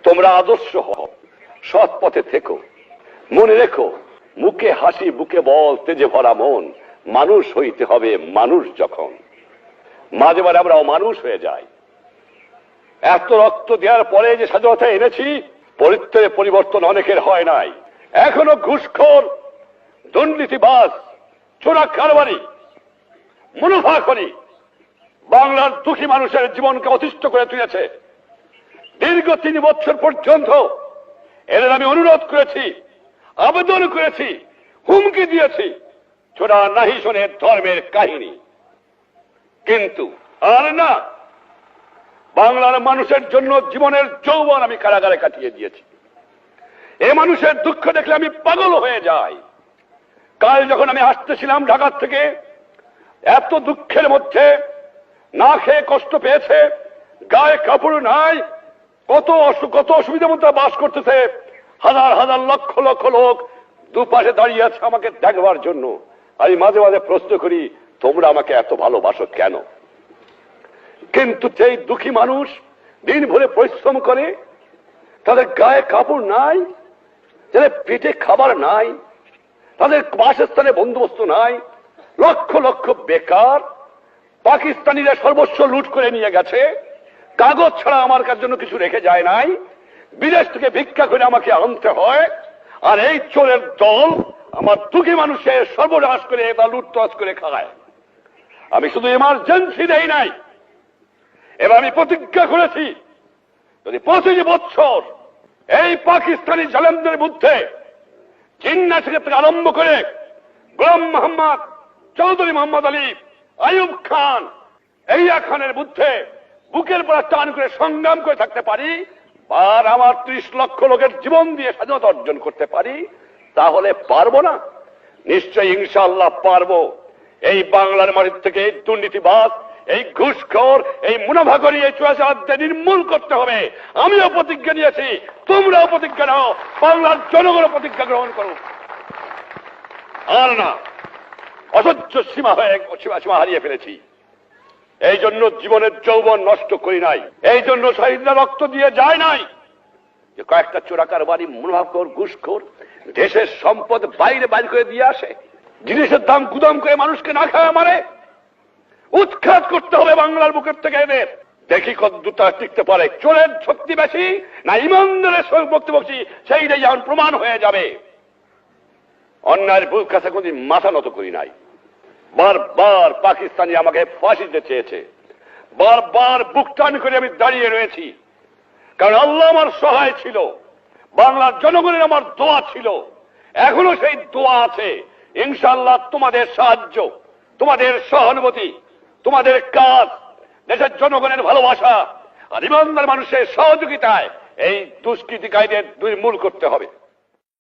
তোমরা আদর্শ হও, সৎ পথে থেকো। মনে রেখো, মুখে হাসি বুকে বল, তেজে ভরা মন। মানুষ হইতে হবে মানুষ যখন। মাঝে মাঝে আমরা অমানুষ হয়ে যাই। এত রক্ত দেওয়ার পরে যে স্বাধীনতা এনেছি, পরিত্যাগে পরিবর্তন অনেকের হয় নাই। এখনো ঘুষখোর, দুর্নীতিবাজ, চোরা কারবারি, মুনাফাখোরি বাংলার দুঃখী মানুষের জীবনকে অতিষ্ঠ করে তুলেছে। দীর্ঘ 3 বছর পর্যন্ত এদের আমি অনুরোধ করেছি, আবেদন করেছি, হুমকি দিয়েছি, ছোড়া নাহি শোনে ধর্মের কাহিনী। কিন্তু আর না, বাংলার মানুষের জন্য জীবনের যৌবন আমি কারাগারে কাটিয়ে দিয়েছি। এ মানুষের দুঃখ দেখলে আমি পাগল হয়ে যাই। কাল যখন আমি আসতেছিলাম ঢাকা থেকে, এত দুঃখের মধ্যে না খেয়ে কষ্ট পেয়েছে, গায়ে কাপড় নাই, কত অসুবিধার মধ্যে বাস করতেছে। হাজার হাজার লক্ষ লক্ষ লোক দুপাশে দাঁড়িয়ে আছে আমাকে দেখবার জন্য। আমি মাঝে মাঝে প্রশ্ন করি, তোমরা আমাকে এত ভালোবাসো কেন? কিন্তু সেই দুঃখী মানুষ দিন ভরে পরিশ্রম করে, তাদের গায়ে কাপড় নাই, তাদের পেটে খাবার নাই, তাদের বাসস্থানে বন্দোবস্ত নাই, লক্ষ লক্ষ বেকার। পাকিস্তানিরা সর্বস্ব লুট করে নিয়ে গেছে, কাগজ ছাড়া আমার কাছে জন্য কিছু রেখে যায় নাই, বিদেশ থেকে ভিক্ষা করে আমাকে আনতে হয়। আর এই চোরের দল আমার দুঃখী মানুষের সর্বনাশ করে বা লুটতরাজ করে খায়। আমি শুধু এমার্জেন্সি দেই নাই, এবার আমি প্রতিজ্ঞা করেছি, যদি 25 বছর এই পাকিস্তানি জালেমদের বিরুদ্ধে জিন্না থেকে আরম্ভ করে গোলাম মোহাম্মদ, চৌধুরী মোহাম্মদ আলী, আইয়ুব খান, এইয়া খানের বিরুদ্ধে বুকের পর টান করে সংগ্রাম করে থাকতে পারি, আর আমার 30 লক্ষ লোকের জীবন দিয়ে স্বাধীনতা অর্জন করতে পারি, তাহলে পারবো না? নিশ্চয়ই ইনশাআল্লাহ পারবো। এই বাংলার মাটির থেকে এই দুর্নীতিবাজ, এই ঘুষখোর, এই মুনাফাখোরি, এই চোরাচালানদের নির্মূল করতে হবে। আমিও প্রতিজ্ঞা নিয়েছি, তোমরাও প্রতিজ্ঞা নাও, বাংলার জনগণ প্রতিজ্ঞা গ্রহণ করো। আর না, অসহ্য সীমা হারিয়ে ফেলেছি। এই জন্য জীবনের যৌবন নষ্ট করি নাই, এই জন্য শহীদরা রক্ত দিয়ে যায় নাই যে কয়েকটা চোরাকারবারি, মুনাফাখোর, ঘুষখোর দেশের সম্পদ বাইরে বাইর করে দিয়ে আসে, জিনিসের দাম গুদাম করে মানুষকে না খাওয়া মারে। উৎখাত করতে হবে বাংলার বুকের থেকে এদের। দেখি কত দুটা টিকতে পারে। চোরের শক্তি বেশি না ইমানদারের শক্তি বেশি, সেইটাই যেমন প্রমাণ হয়ে যাবে। অন্যায়ের বুক কাছে কোনদিন মাথা নত করি নাই। বারবার পাকিস্তানি আমাকে ফাঁসি দিতে চেয়েছে, বারবার বুক টান করে আমি দাঁড়িয়ে রয়েছি, কারণ আল্লাহ আমার সহায় ছিল, বাংলার জনগণের আমার দোয়া ছিল, এখনো সেই দোয়া আছে। ইনশাআল্লাহ তোমাদের সাহায্য, তোমাদের সহানুভূতি, তোমাদের কাজ, দেশের জনগণের ভালোবাসা আর ইমানদার মানুষের সহযোগিতায় এই দুষ্কৃতিকারীদের নির্মূল করতে হবে।